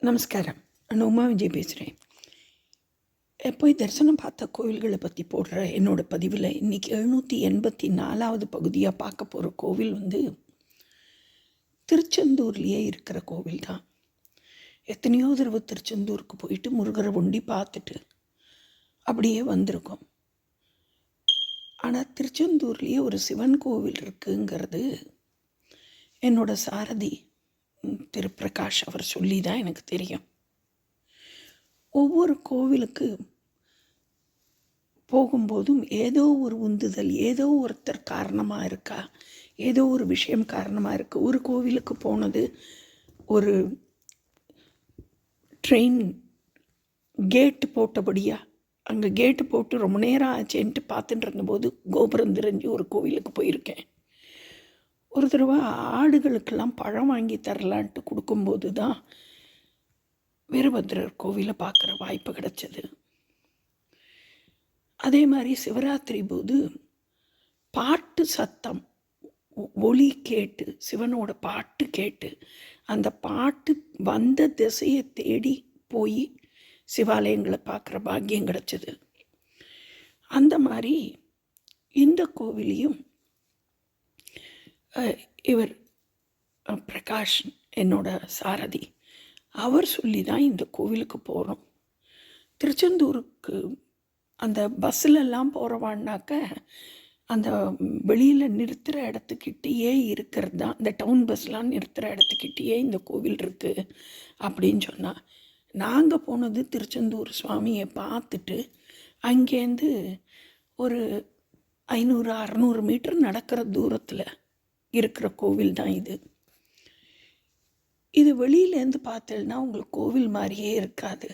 நமஸ்காரம். நான் உமா விஜய் பேசுகிறேன். போய் தரிசனம் பார்த்த கோவில்களை பற்றி போடுற என்னோடய பதிவில் இன்றைக்கி 784வது பகுதியாக பார்க்க போகிற கோவில் திருச்செந்தூர்லேயே இருக்கிற கோவில் தான். எத்தனையோ தடவை திருச்செந்தூருக்கு போயிட்டு முருகரை ஒண்டி பார்த்துட்டு அப்படியே வந்திருக்கோம். ஆனால் திருச்செந்தூர்லேயே ஒரு சிவன் கோவில் இருக்குங்கிறது என்னோடய சாரதி திரு பிரகாஷ் அவர் சொல்லி தான் எனக்கு தெரியும். ஒவ்வொரு கோவிலுக்கு போகும்போதும் ஏதோ ஒரு உந்துதல், ஏதோ ஒருத்தர் காரணமாக இருக்கா, ஏதோ ஒரு விஷயம் காரணமாக இருக்குது. ஒரு கோவிலுக்கு போனது ஒரு ட்ரெயின் கேட்டு போட்டபடியா, அங்கே கேட்டு போட்டு ரொம்ப நேரம் ஆச்சேன்ட்டு பார்த்துட்டு இருந்தபோது கோபுரம் தெரிஞ்சு ஒரு கோவிலுக்கு போயிருக்கேன். ஒரு தடவை ஆடுகளுக்கெல்லாம் பழம் வாங்கி தரலான்ட்டு கொடுக்கும்போது தான் வீரபத்ரர் கோவிலை பார்க்குற வாய்ப்பு கிடச்சிது. அதே மாதிரி சிவராத்திரி போது பாட்டு சத்தம் ஒலி கேட்டு, சிவனோட பாட்டு கேட்டு, அந்த பாட்டு வந்த திசையை தேடி போய் சிவாலயங்களை பார்க்குற பாக்கியம் கிடச்சிது. அந்த மாதிரி இந்த கோவிலையும் இவர் பிரகாஷ் என்னோட சாரதி அவர் சொல்லி தான் இந்த கோவிலுக்கு போகிறோம். திருச்செந்தூருக்கு அந்த பஸ்ஸிலெல்லாம் போகிறவான்னாக்க அந்த வெளியில் நிறுத்துகிற இடத்துக்கிட்டேயே இருக்கிறது தான், இந்த டவுன் பஸ்லாம் நிறுத்துகிற இடத்துக்கிட்டேயே இந்த கோவில் இருக்குது அப்படின்னு சொன்னால், நாங்கள் போனது திருச்செந்தூர் சுவாமியை பார்த்துட்டு அங்கேருந்து ஒரு 500-600 மீட்டர் நடக்கிற தூரத்தில் இருக்கிற கோவில் தான் இது. இது வெளியிலேருந்து பார்த்தேன்னா உங்களுக்கு கோவில் மாதிரியே இருக்காது.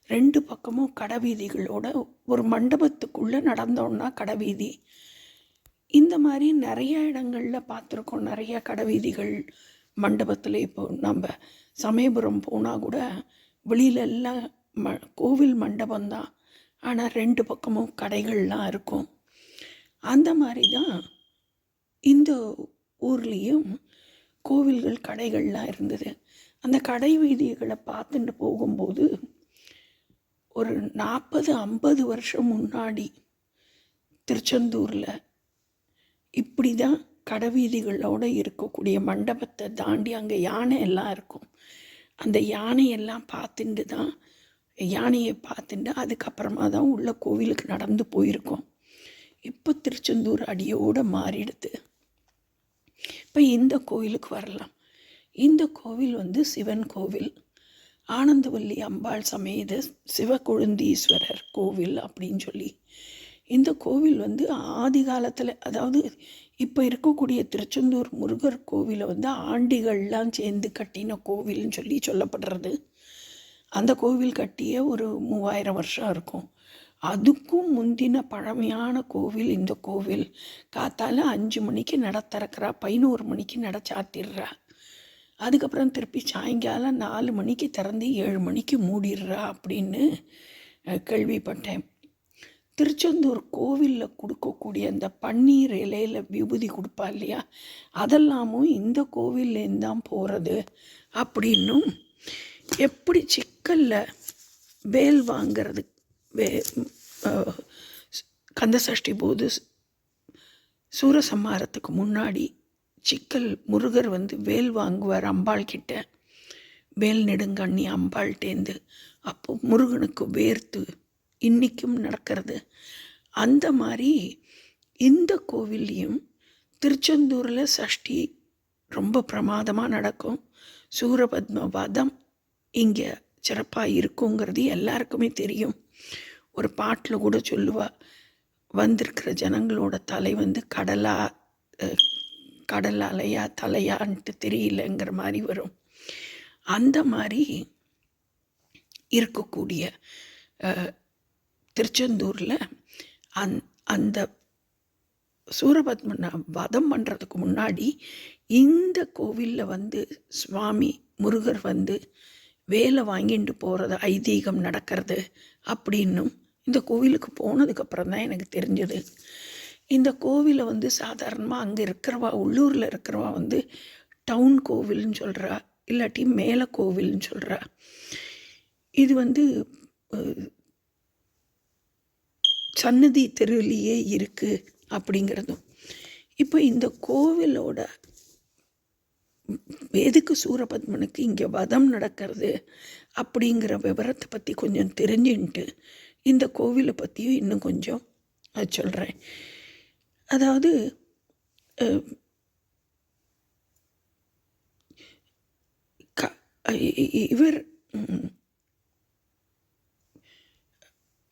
2 பக்கமும் கடைவீதிகளோட ஒரு மண்டபத்துக்குள்ளே நடந்தோன்னா கடைவீதி. இந்த மாதிரி நிறைய இடங்களில் பார்த்துருக்கோம். நிறைய கடைவீதிகள் மண்டபத்தில். இப்போ நம்ம சமயபுரம் போனால் கூட வெளியிலெல்லாம் கோவில் மண்டபம்தான், ஆனால் 2 பக்கமும் கடைகள்லாம் இருக்கும். அந்த மாதிரி தான் இந்த ஊர்லேயும் கோவில்கள் கடைகள்லாம் இருந்தது. அந்த கடை வீதிகளை பார்த்துட்டு போகும்போது ஒரு 40-50 வருஷம் முன்னாடி திருச்செந்தூரில் இப்படி தான் கடை வீதிகளோடு இருக்கக்கூடிய மண்டபத்தை தாண்டி அங்கே யானை எல்லாம் இருக்கும். அந்த யானையெல்லாம் பார்த்துட்டு தான், யானையை பார்த்துட்டு அதுக்கப்புறமா தான் உள்ள கோவிலுக்கு நடந்து போயிருக்கோம். இப்போ திருச்செந்தூர் அடியோடு மாறிடுது. இப்போ இந்த கோவிலுக்கு வரலாம். இந்த கோவில் சிவன் கோவில், ஆனந்தவல்லி அம்பாள் சமேத சிவகொழுந்தீஸ்வரர் கோவில் அப்படின்னு சொல்லி. இந்த கோவில் ஆதி காலத்தில், அதாவது இப்போ இருக்கக்கூடிய திருச்செந்தூர் முருகர் கோவிலை ஆண்டிகள்லாம் சேர்ந்து கட்டின கோவில்னு சொல்லி சொல்லப்படுறது. அந்த கோவில் கட்டிய ஒரு 3000 வருஷம் இருக்கும். அதுக்கும் முந்தின பழமையான கோவில் இந்த கோவில். காத்தால 5 மணிக்கு நட திறக்கிறா, 11 மணிக்கு நட சாத்திடுறா. அதுக்கப்புறம் திருப்பி சாயங்காலம் 4 மணிக்கு திறந்து 7 மணிக்கு மூடிடுறா அப்படின்னு கேள்விப்பட்டேன். திருச்செந்தூர் கோவிலில் கொடுக்கக்கூடிய அந்த பன்னீர் இலையில் விபூதி கொடுப்பா இல்லையா, அதெல்லாமும் இந்த கோவில்லேருந்து தான் போகிறது அப்படின்னும், எப்படி சிக்கலில் வேல் வாங்கிறது, கந்தசஷ்டி போது சூரசம்ஹாரத்துக்கு முன்னாடி சிக்கல் முருகர் வேல் வாங்குவார் அம்பாள் கிட்ட, வேல் நெடுங்கண்ணி அம்பாள்கிட்டேந்து. அப்போ முருகனுக்கு வேர்த்து இன்றைக்கும் நடக்கிறது. அந்த மாதிரி இந்த கோவில்லையும் திருச்செந்தூரில் சஷ்டி ரொம்ப பிரமாதமாக நடக்கும். சூரபத்ம வதம் இங்கே சிறப்பாக இருக்குங்கிறது எல்லாருக்குமே தெரியும். ஒரு பாட்டில் கூட சொல்லுவா, வந்திருக்கிற ஜனங்களோட தலை கடல் அலையா தலையான்ட்டு தெரியலங்கிற மாதிரி வரும். அந்த மாதிரி இருக்கக்கூடிய திருச்செந்தூரில் அந்த சூரபத்மனை வதம் பண்ணுறதுக்கு முன்னாடி இந்த கோவிலில் சுவாமி முருகர் வேலை வாங்கிட்டு போகிறது ஐதீகம் நடக்கிறது அப்படின்னும் இந்த கோவிலுக்கு போனதுக்கப்புறம் தான் எனக்கு தெரிஞ்சது. இந்த கோவிலை சாதாரணமாக அங்கே இருக்கிறவா, உள்ளூரில் இருக்கிறவா டவுன் கோவில்னு சொல்கிறா. இல்லாட்டி மேல கோவில்னு சொல்கிறா. இது வந்து சன்னதி தெருவிலேயே இருக்குது அப்படிங்கிறதும். இப்போ இந்த கோவிலோட எதுக்கு சூரபத்மனுக்கு இங்கே வதம் நடக்கிறது அப்படிங்கிற விவரத்தை பற்றி கொஞ்சம் தெரிஞ்சுன்ட்டு இந்த கோவிலை பற்றியும் இன்னும் கொஞ்சம் சொல்கிறேன். அதாவது இவர்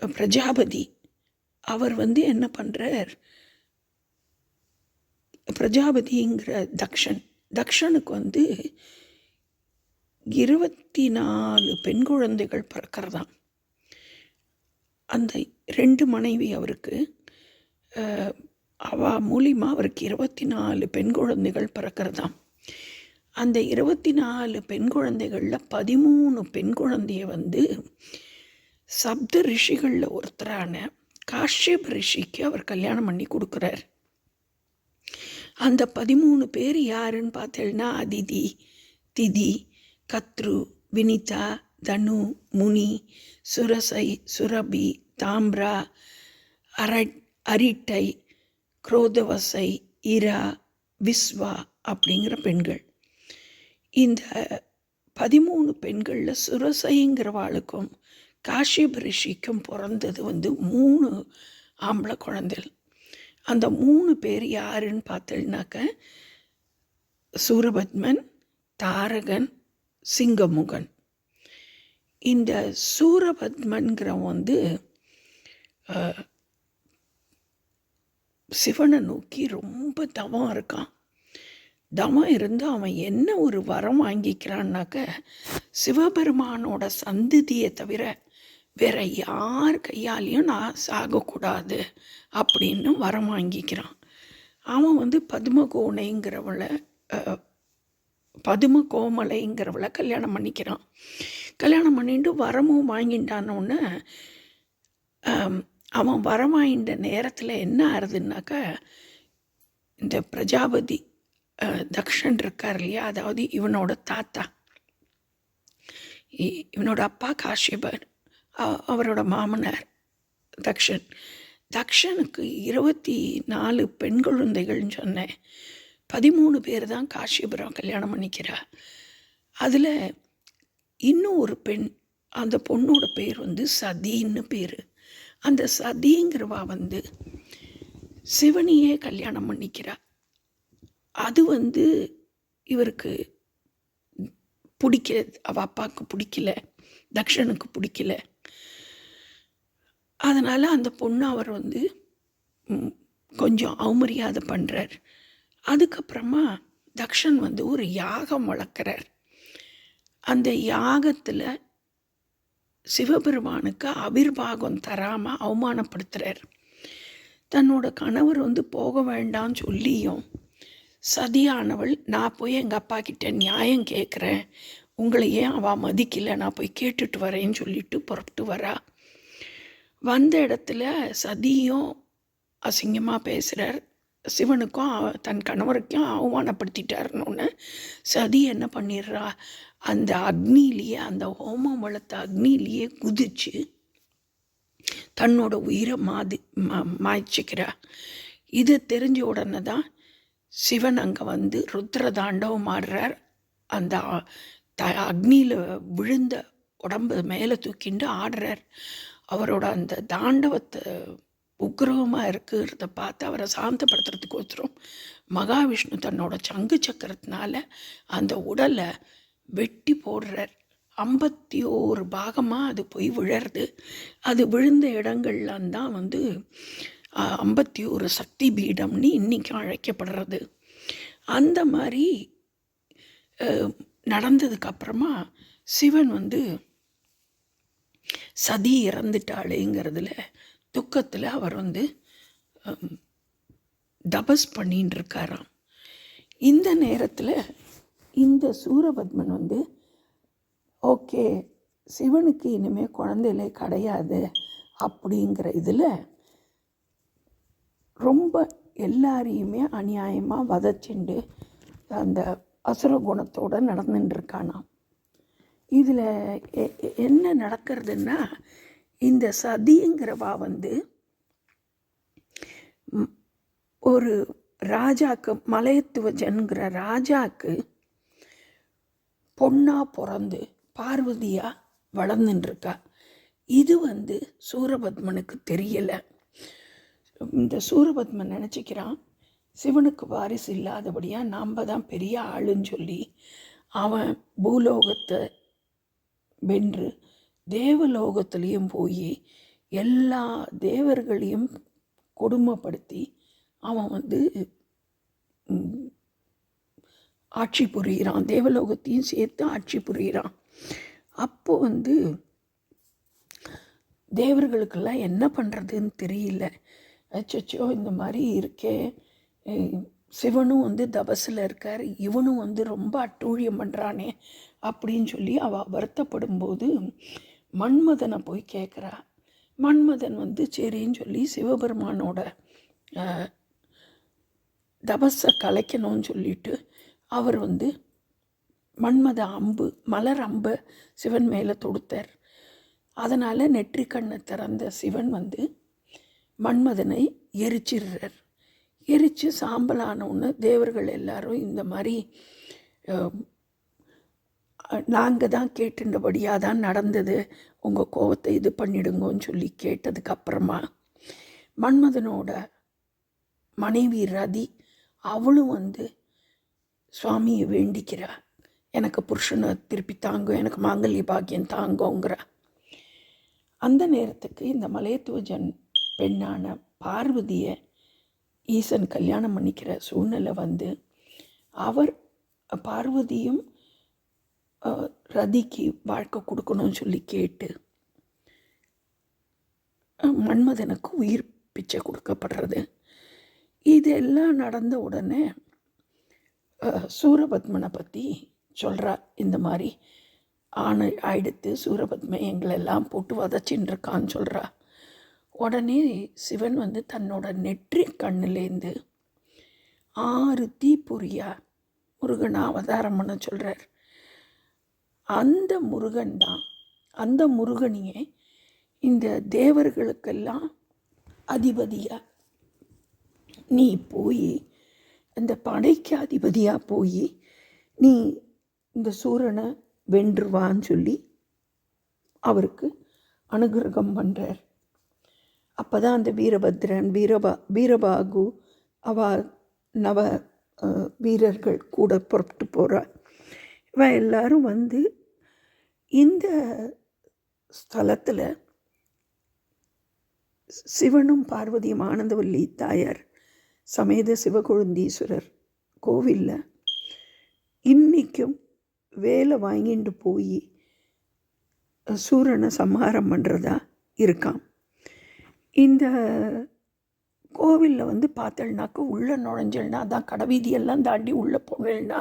பிரஜாபதி அவர் வந்து என்ன பண்ணுறார், பிரஜாபதிங்கிற தக்ஷனுக்கு வந்து 24 பெண் குழந்தைகள் பிறக்கிறதாம். அந்த 2 மனைவி அவருக்கு, அவ மூலிமா அவருக்கு 24 பெண் குழந்தைகள் பிறக்கிறதாம். அந்த 24 பெண் குழந்தைகளில் 13 பெண் குழந்தைய வந்து சப்த ரிஷிகளில் ஒருத்தரான காஷ்யப ரிஷிக்கு அவர் கல்யாணம் பண்ணி கொடுக்குறார். அந்த 13 பேர் யாருன்னு பார்த்தேன்னா அதிதி, திதி, கத்ரு, வினிதா, தனு, முனி, சுரசை, சுரபி, தாம்ரா, அரிட்டை, குரோதவசை, இரா, விஸ்வா அப்படிங்கிற பெண்கள். இந்த 13 பெண்களில் சுரசைங்கிறவாளுக்கும் காஷ்யப ரிஷிக்கும் பிறந்தது வந்து 3 ஆம்பளை குழந்தைகள். அந்த 3 பேர் யாருன்னு பார்த்தீங்கன்னாக்க சூரபத்மன், தாரகன், சிங்கமுகன். இந்த சூரபத்மன்கிறவன் வந்து சிவனை நோக்கி ரொம்ப தவம் இருக்கான். தவம் இருந்து அவன் என்ன ஒரு வரம் வாங்கிக்கிறான்னாக்க, சிவபெருமானோட சந்ததியை தவிர வேற யார் கையாலையும் நான் சாகக்கூடாது அப்படின்னு வரம் வாங்கிக்கிறான். அவன் வந்து பதுமகோணைங்கிறவளை பதும கோமலைங்கிறவளை கல்யாணம் பண்ணிக்கிறான். கல்யாணம் பண்ணிட்டு வரமும் வாங்கிட்டானோன்னு அவன் வரம் வாங்கிட்ட நேரத்தில் என்ன ஆறுதுன்னாக்க, இந்த பிரஜாபதி தக்ஷன் இருக்கார் இல்லையா, அதாவது இவனோட தாத்தா, இவனோட அப்பா காஷ்யபர், அவரோட மாமனார் தக்ஷனுக்கு 24 பெண் குழந்தைகள்னு சொன்னேன். 13 பேர் தான் காஷ்யபுரம் கல்யாணம் பண்ணிக்கிறா. அதில் இன்னும் ஒரு பெண், அந்த பொண்ணோட பேர் வந்து சதின்னு பேர். அந்த சதிங்கிறவா வந்து சிவனையே கல்யாணம் பண்ணிக்கிறா. அது வந்து இவருக்கு பிடிக்கல, அவள் அப்பாவுக்கு பிடிக்கல, தக்ஷனுக்கு பிடிக்கல. அதனால் அந்த பொண்ணு அவர் வந்து கொஞ்சம் அவமரியாதை பண்ணுறார். அதுக்கப்புறமா தக்ஷன் வந்து ஒரு யாகம் வளர்க்குறார். அந்த யாகத்தில் சிவபெருமானுக்கு அபிர்வாகம் தராமல் அவமானப்படுத்துகிறார். தன்னோட கணவர் வந்து போக வேண்டாம்னு சொல்லியும் சதியானவள், நான் போய் எங்கள் அப்பா கிட்ட நியாயம் கேட்குறேன், உங்களை ஏன் அவள் மதிக்கலை, நான் போய் கேட்டுட்டு வரேன்னு சொல்லிட்டு புறப்பட்டு வரா. வந்த இடத்துல சதியும் அசிங்கமாக பேசுகிறார். சிவனுக்கும் தன் கணவருக்கும் அவமானப்படுத்திட்டாருன்னு சதி என்ன பண்ணிடுறா, அந்த அக்னிலேயே, அந்த ஹோமம் வளர்த்த அக்னிலேயே குதிச்சு தன்னோட உயிரை மாய்ச்சிக்கிறா. இது தெரிஞ்ச உடனே தான் சிவன் அங்கே வந்து ருத்ர தாண்டவம் ஆடுறார். அந்த அக்னியில் விழுந்த உடம்பு மேலே தூக்கிண்டு ஆடுறார். அவரோட அந்த தாண்டவத்தை உக்ரகமாக இருக்கிறத பார்த்து அவரை சாந்தப்படுத்துறதுக்கு ஒருத்தரும் மகாவிஷ்ணு தன்னோட சங்கு சக்கரத்தினால அந்த உடலை வெட்டி போடுறார். 51 பாகமாக அது போய் விழறது. அது விழுந்த இடங்கள்லாம் தான் வந்து 51 சக்தி பீடம்னு இன்றைக்கும் அழைக்கப்படுறது. அந்த மாதிரி நடந்ததுக்கப்புறமா சிவன் வந்து சதி இறந்துட்டாளேங்கிறதுல துக்கத்தில் அவர் வந்து தபஸ் பண்ணின்னு இருக்காராம். இந்த நேரத்தில் இந்த சூரபத்மன் வந்து ஓகே, சிவனுக்கு இனிமேல் குழந்தைகளே கிடையாது அப்படிங்கிற இதில் ரொம்ப எல்லாரையுமே அநியாயமாக வதச்சிண்டு அந்த அசுர குணத்தோடு நடந்துட்டுருக்கானாம். இதில் என்ன நடக்கிறதுன்னா, இந்த சதிங்கிறவா வந்து ஒரு ராஜாக்கு, மலையத்துவஜன்கிற ராஜாக்கு பொண்ணாக பிறந்து பார்வதியாக வளர்ந்துட்டுருக்கா. இது வந்து சூரபத்மனுக்கு தெரியலை. இந்த சூரபத்மன் நினச்சிக்கிறான், சிவனுக்கு வாரிசு இல்லாதபடியாக நாம் தான் பெரிய ஆளுன்னு சொல்லி அவன் பூலோகத்தை வென்று தேவலோகத்துலேயும் போய் எல்லா தேவர்களையும் கொடுமைப்படுத்தி அவன் வந்து ஆட்சி புரிகிறான், தேவலோகத்தையும் சேர்த்து ஆட்சி புரிகிறான். அப்போது வந்து தேவர்களுக்கெல்லாம் என்ன பண்ணுறதுன்னு தெரியல. அச்சோ இந்த மாதிரி இருக்கே, சிவனும் வந்து தபஸில் இருக்கார், இவனும் வந்து ரொம்ப அட்டூழியம் பண்ணுறானே அப்படின்னு சொல்லி அவள் வருத்தப்படும்போது மன்மதனை போய் கேட்குறா. மன்மதன் வந்து சரின்னு சொல்லி சிவபெருமானோட தபஸை கலைக்கணும்னு சொல்லிட்டு அவர் வந்து மன்மத அம்பு, மலர் அம்பை சிவன் மேலே தொடுத்தார். அதனால் நெற்றிக்கண்ணை திறந்த சிவன் வந்து மன்மதனை எரிச்சிடுறார். எரித்து சாம்பலானோன்னு தேவர்கள் எல்லாரும் இந்த மாதிரி நாங்கள் தான் கேட்டுண்டபடியாக தான் நடந்தது, உங்கள் கோபத்தை இது பண்ணிடுங்கன்னு சொல்லி கேட்டதுக்கப்புறமா மன்மதனோட மனைவி ரதி அவளும் வந்து சுவாமியை வேண்டிக்கிறா, எனக்கு புருஷனை திருப்பி தாங்க, எனக்கு மாங்கல்ய பாக்கியம் தாங்கோங்கிறா. அந்த நேரத்துக்கு இந்த மலையத்துவஜன் பெண்ணான பார்வதியை ஈசன் கல்யாணம் பண்ணிக்கிற சூழ்நிலை வந்து அவர் பார்வதியும் ரதிக்கு வாழ்க்கை கொடுக்கணும்னு சொல்லி கேட்டு மன்மதனுக்கு உயிர் பிச்சை கொடுக்கப்படுறது. இதெல்லாம் நடந்த உடனே சூரபத்மனை பற்றி சொல்கிறா. இந்த மாதிரி ஆயிடுத்து, சூரபத்மன் எங்களெல்லாம் போட்டு வதச்சின்னு இருக்கான்னு சொல்கிறா. உடனே சிவன் வந்து தன்னோட நெற்றி கண்ணுலேருந்து 6 தீப்பொறியா முருகனை அவதாரம் பண்ண சொல்கிறார். அந்த முருகன் தான், அந்த முருகனையே இந்த தேவர்களுக்கெல்லாம் அதிபதியாக நீ போய், அந்த படைக்கு அதிபதியாக போய் நீ இந்த சூரனை வென்றுவான்னு சொல்லி அவருக்கு அனுகிரகம் பண்ணுறார். அப்போ தான் அந்த வீரபத்ரன், வீரபாகு அவ நவ வீரர்கள் கூட புறப்பட்டு போகிறார். இவன் எல்லாரும் வந்து இந்த ஸ்தலத்தில் சிவனும் பார்வதியும் ஆனந்தவல்லி தாயார் சமேத சிவகொழுந்தீஸ்வரர் கோவிலில் இன்றைக்கும் வேலை வாங்கிட்டு போய் சூரனை சம்ஹாரம் பண்ணுறதா இருக்கான். இந்த கோவிலில் வந்து பார்த்தல்னாக்க உள்ளே நுழைஞ்சல்னா, அதான் கடைவீதியெல்லாம் தாண்டி உள்ளே போனேன்னா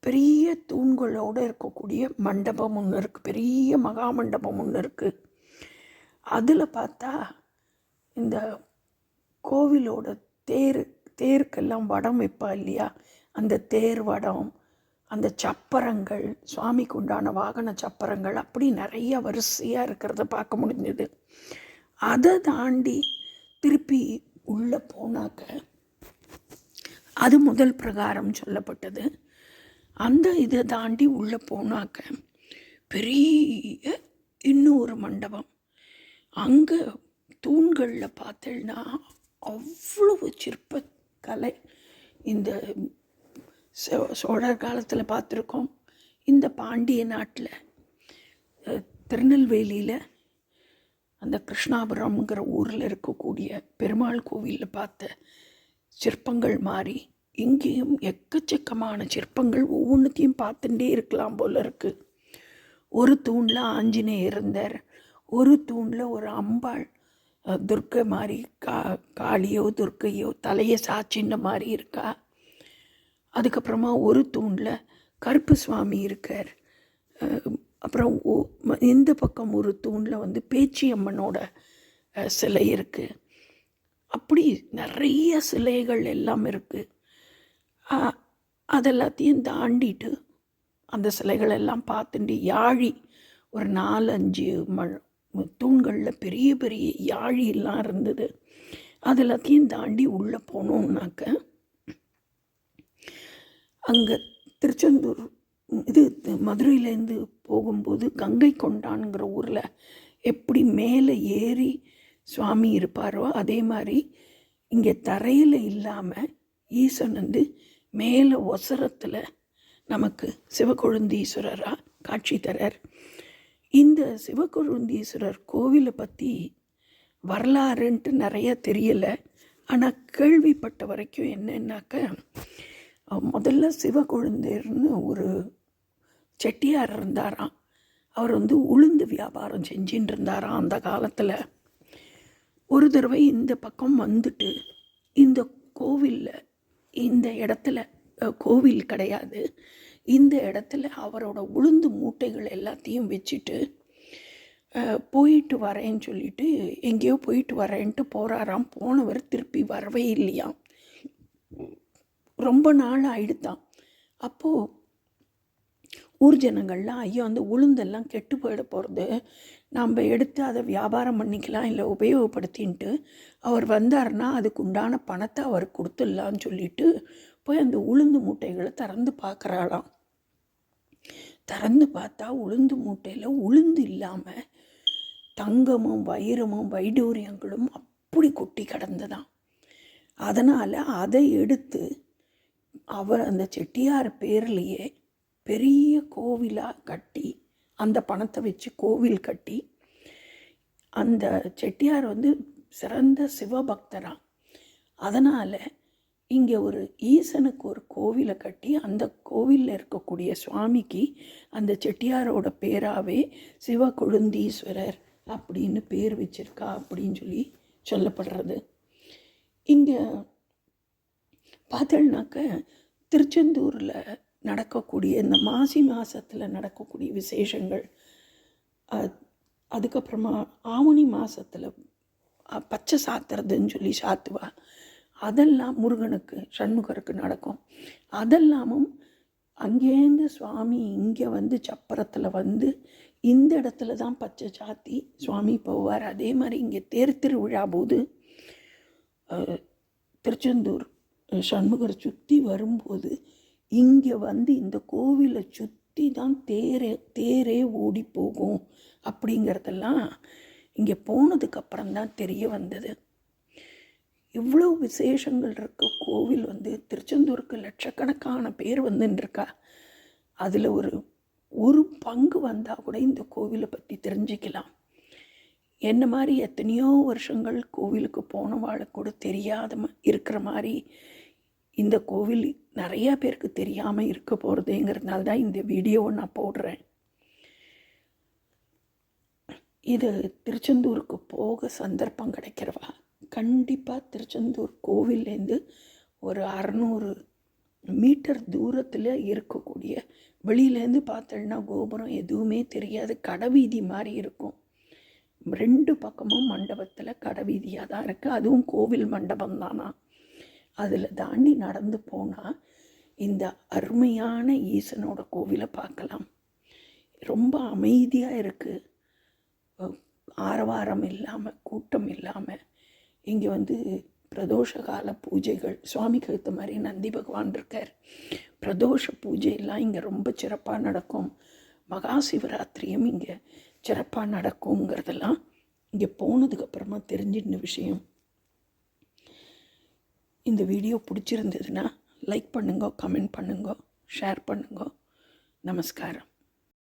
பெரிய தூண்களோடு இருக்கக்கூடிய மண்டபம் ஒன்று இருக்குது, பெரிய மகா மண்டபம் ஒன்று இருக்குது. அதில் பார்த்தா இந்த கோவிலோட தேருக்கெல்லாம் வடம் வைப்பா இல்லையா, அந்த தேர் வடம், அந்த சப்பரங்கள், சுவாமிக்கு உண்டான வாகன சப்பரங்கள் அப்படி நிறைய வரிசையாக இருக்கிறத பார்க்க முடிஞ்சது. அதை தாண்டி திருப்பி உள்ளே போனாக்க அது முதல் பிரகாரம் சொல்லப்பட்டது. அந்த இதை தாண்டி உள்ளே போனாக்க பெரிய இன்னொரு மண்டபம். அங்கே தூண்களில் பார்த்தேன்னா அவ்வளவு சிற்பக்கலை. இந்த சோழர் காலத்தில் பார்த்துருக்கோம், இந்த பாண்டிய நாட்டில் திருநெல்வேலியில் அந்த கிருஷ்ணாபுரம்ங்கிற ஊரில் இருக்கக்கூடிய பெருமாள் கோவிலில் பார்த்த சிற்பங்கள் மாதிரி இங்கேயும் எக்கச்சக்கமான சிற்பங்கள், ஒவ்வொன்றுத்தையும் பார்த்துட்டே இருக்கலாம் போல இருக்குது. ஒரு தூணில் ஆஞ்சநேயர் இருந்தார், ஒரு தூணில் ஒரு அம்பாள் துர்க்கை மாதிரி காளியோ துர்க்கையோ தலையை சாச்சின்ற மாதிரி இருக்கா. அதுக்கப்புறமா ஒரு தூணில் கருப்பு சுவாமி இருக்கார். அப்புறம் இந்த பக்கம் ஒரு தூணில் வந்து பேச்சியம்மனோட சிலை இருக்குது. அப்படி நிறைய சிலைகள் எல்லாம் இருக்குது. அதெல்லாத்தையும் தாண்டிட்டு அந்த சிலைகளெல்லாம் பார்த்துட்டு யாழி ஒரு 4-5 தூண்களில் பெரிய பெரிய யாழியெல்லாம் இருந்தது. அதெல்லாத்தையும் தாண்டி உள்ளே போனோம்னாக்க அங்கே திருச்செந்தூர் மதுரையிலேருந்து போகும்போது கங்கை கொண்டான்ங்கிற ஊரில் எப்படி மேலே ஏறி சுவாமி இருப்பாரோ அதே மாதிரி இங்கே தரையில் இல்லாமல் ஈசன் மேலே ஒசரத்தில் நமக்கு சிவகொழுந்தீஸ்வரராக காட்சி தரார். இந்த சிவகொழுந்தீஸ்வரர் கோவிலை பற்றி வரலாறுன்ட்டு நிறைய தெரியலை. ஆனால் கேள்விப்பட்ட வரைக்கும் என்னன்னாக்க, முதல்ல சிவகொழுந்தேர்னு ஒரு செட்டியார் இருந்தாராம். அவர் உளுந்து வியாபாரம் செஞ்சுட்டு இருந்தாராம் அந்த காலத்தில். ஒரு தடவை இந்த பக்கம் வந்துட்டு இந்த கோவிலில், இந்த இடத்துல கோவில் கிடையாது, இந்த இடத்துல அவரோட உளுந்து மூட்டைகள் எல்லாத்தையும் வச்சுட்டு போயிட்டு வரேன்னு சொல்லிட்டு எங்கேயோ போயிட்டு வரேன்ட்டு போகிறாராம். போனவர் திருப்பி வரவே இல்லையாம். ரொம்ப நாள் ஆயிடுத்தான். அப்போது ஊர் ஜனங்கள்லாம் ஐயோ அந்த உளுந்தெல்லாம் கெட்டு போயிட போகிறது, நம்ம எடுத்து அதை வியாபாரம் பண்ணிக்கலாம் இல்லை உபயோகப்படுத்தின்ட்டு அவர் வந்தார்னா அதுக்கு உண்டான பணத்தை அவர் கொடுத்துடலான்னு சொல்லிட்டு போய் அந்த உளுந்து மூட்டைகளை திறந்து பார்க்குறாளாம். திறந்து பார்த்தா உளுந்து மூட்டையில் உளுந்து இல்லாமல் தங்கமும் வைரமும் வைடூரியங்களும் அப்படி கொட்டி கிடந்ததான். அதனால் அதை எடுத்து அவர் அந்த செட்டியார் பேர்லேயே பெரிய கோவிலாக கட்டி அந்த பணத்தை வச்சு கோவில் கட்டி, அந்த செட்டியார் சிறந்த சிவபக்தராக, அதனால் இங்கே ஒரு ஈசனுக்கு ஒரு கோவிலை கட்டி அந்த கோவிலில் இருக்கக்கூடிய சுவாமிக்கு அந்த செட்டியாரோட பேராகவே சிவகொழுந்தீஸ்வரர் அப்படின்னு பேர் வச்சிருக்கா அப்படின்னு சொல்லி சொல்லப்படுறது. இங்கே பார்த்தோம்னாக்க திருச்செந்தூரில் நடக்கக்கூடிய இந்த மாசி மாதத்தில் நடக்கக்கூடிய விசேஷங்கள், அதுக்கப்புறமா ஆவணி மாதத்தில் பச்சை சாத்துறதுன்னு சொல்லி சாத்துவா, அதெல்லாம் முருகனுக்கு சண்முகருக்கு நடக்கும். அதெல்லாமும் அங்கேருந்து சுவாமி இங்கே சப்பரத்தில் இந்த இடத்துல தான் பச்சை சாத்தி சுவாமி போவார். அதே மாதிரி இங்கே தேர் திருவிழா போது திருச்செந்தூர் சண்முகரை சுற்றி வரும்போது இங்கே இந்த கோவிலை சுற்றி தான் தேரே ஓடி போகும் அப்படிங்கிறதெல்லாம் இங்கே போனதுக்கப்புறம்தான் தெரிய வந்தது. இவ்வளோ விசேஷங்கள் இருக்க கோவில் திருச்செந்தூருக்கு லட்சக்கணக்கான பேர் வந்துட்டுருக்கா. அதில் ஒரு பங்கு வந்தால் கூட இந்த கோவிலை பற்றி தெரிஞ்சுக்கலாம். என்ன மாதிரி எத்தனையோ வருஷங்கள் கோவிலுக்கு போனவாளை கூட தெரியாத இருக்கிற மாதிரி இந்த கோவில் நிறையா பேருக்கு தெரியாமல் இருக்க போகிறதுங்கிறதுனால தான் இந்த வீடியோவை நான் போடுறேன். இது திருச்செந்தூருக்கு போக சந்தர்ப்பம் கிடைக்கிறவா கண்டிப்பாக திருச்செந்தூர் கோவில்லேருந்து ஒரு 600 மீட்டர் தூரத்தில் இருக்கக்கூடிய, வெளியிலேருந்து பார்த்தோன்னா கோபுரம் எதுவுமே தெரியாது, கடைவீதி மாதிரி இருக்கும். 2 பக்கமும் மண்டபத்தில் கடைவீதியாக தான் இருக்குது. அதுவும் கோவில் மண்டபம் தானா. அதில் தாண்டி நடந்து போனால் இந்த அருமையான ஈசனோட கோவிலை பார்க்கலாம். ரொம்ப அமைதியாக இருக்குது, ஆரவாரம் இல்லாமல் கூட்டம் இல்லாமல். இங்கே பிரதோஷ கால பூஜைகள், சுவாமிக்கு ஏற்ற மாதிரி நந்தி பகவான் இருக்கார். பிரதோஷ பூஜையெல்லாம் இங்கே ரொம்ப சிறப்பாக நடக்கும். மகா சிவராத்திரியும் இங்கே சிறப்பாக நடக்குங்கிறதெல்லாம் இங்கே போனதுக்கப்புறமா தெரிஞ்சிருந்த விஷயம். இந்த வீடியோ பிடிச்சிருந்ததுன்னா லைக் பண்ணுங்க, கமெண்ட் பண்ணுங்க, ஷேர் பண்ணுங்க. நமஸ்காரம்.